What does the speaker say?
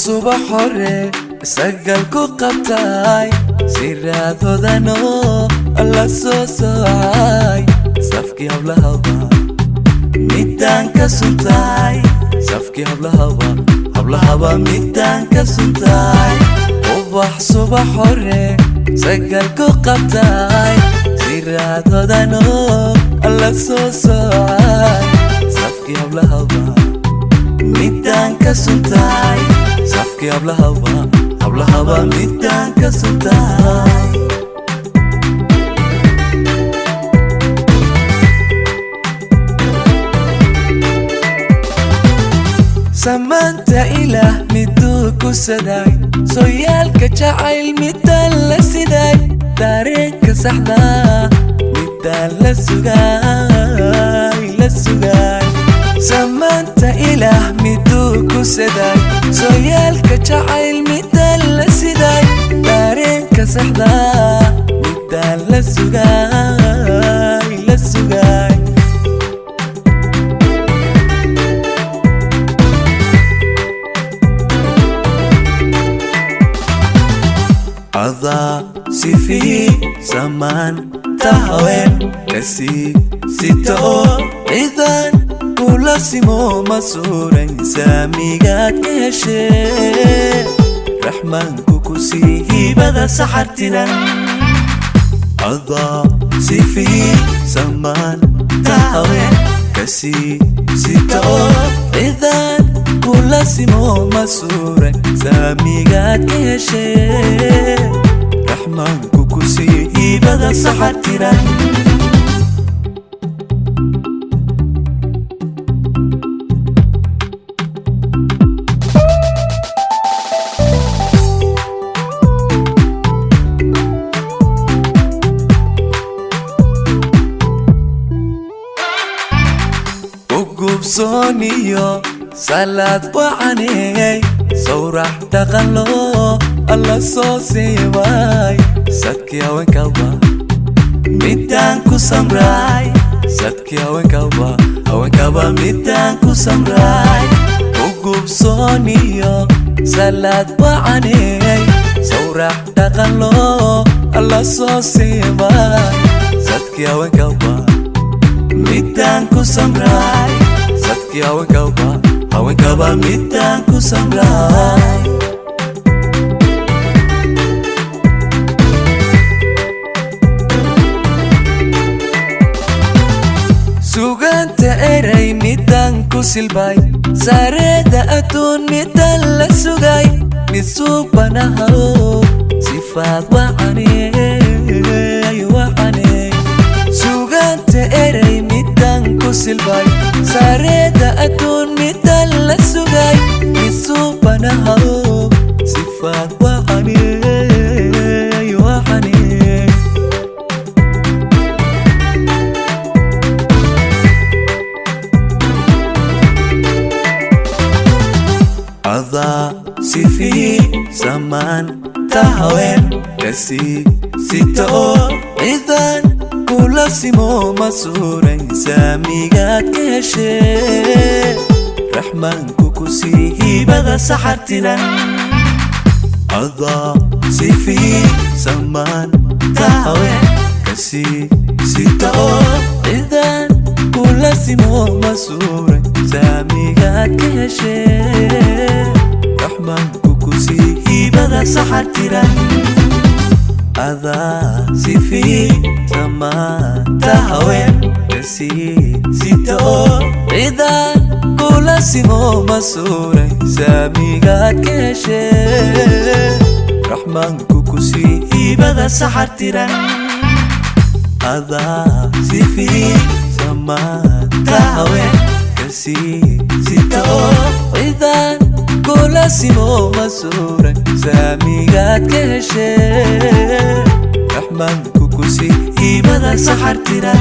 subax hore sagalku qabtay siraadodano alla soo soocay safkii hablahaba midaan ka suntay safkii hablahaba midaan ka suntay ubax subax hore sagalku qabtay siraadodano alla soo soocay safkii hablahaba midaan ka suntay safkii hablahaba midaan ka suntay samaanta ilaah miduu ku saday sooyaalka jacayl midaan la siday dareenka saxda midaan la sugay samaanta ilaah miduu ku saday sooyaalka jacayl midaan la siday dareenka saxda midaan la sugay Ada sifi zaman tahawin kasi sito idan kula simo masuran samigat keshe rahman kukusihi bada sahartinan Ada sifi zaman tahawin kasi sito idan kula simo masuran samigat keshe rahman kukusihi bada sahartinan Soniyo salad wacaney sawrax taqalo alla soo seeway sadkii haweenkaba midaan ku samray sadkii haweenkaba midaan ku samray ugub soniyo salad wacaney sawrax taqalo alla soo seeway sadkii haweenkaba midaan ku samray sadkii haweenkaba midaan ku samray suganta eray midaan ku silbay sareeda aduun midaan la sugay mid suubanaho sifaad wacaney suganta eray midaan ku silbay sareeda aduun midaan la sugay mid suubanaho sifaad wacaney Ada sifi zaman tahawin kasi sito idan kula simo masuran samigat keshe rahman kukusihi bada sahartinan Ada sifi zaman tahawin kasi sito idan kula simo masuran samigat keshe rahman kukusihi bada sahartinan Ada sifi zaman tahawin kasi sito idan kula simo masuran samigat keshe rahman kukusihi bada sahartinan Ada sifi zaman tahawin kasi sito idan kula simo masuran samigat keshe rahman kukusihi bada sahartinan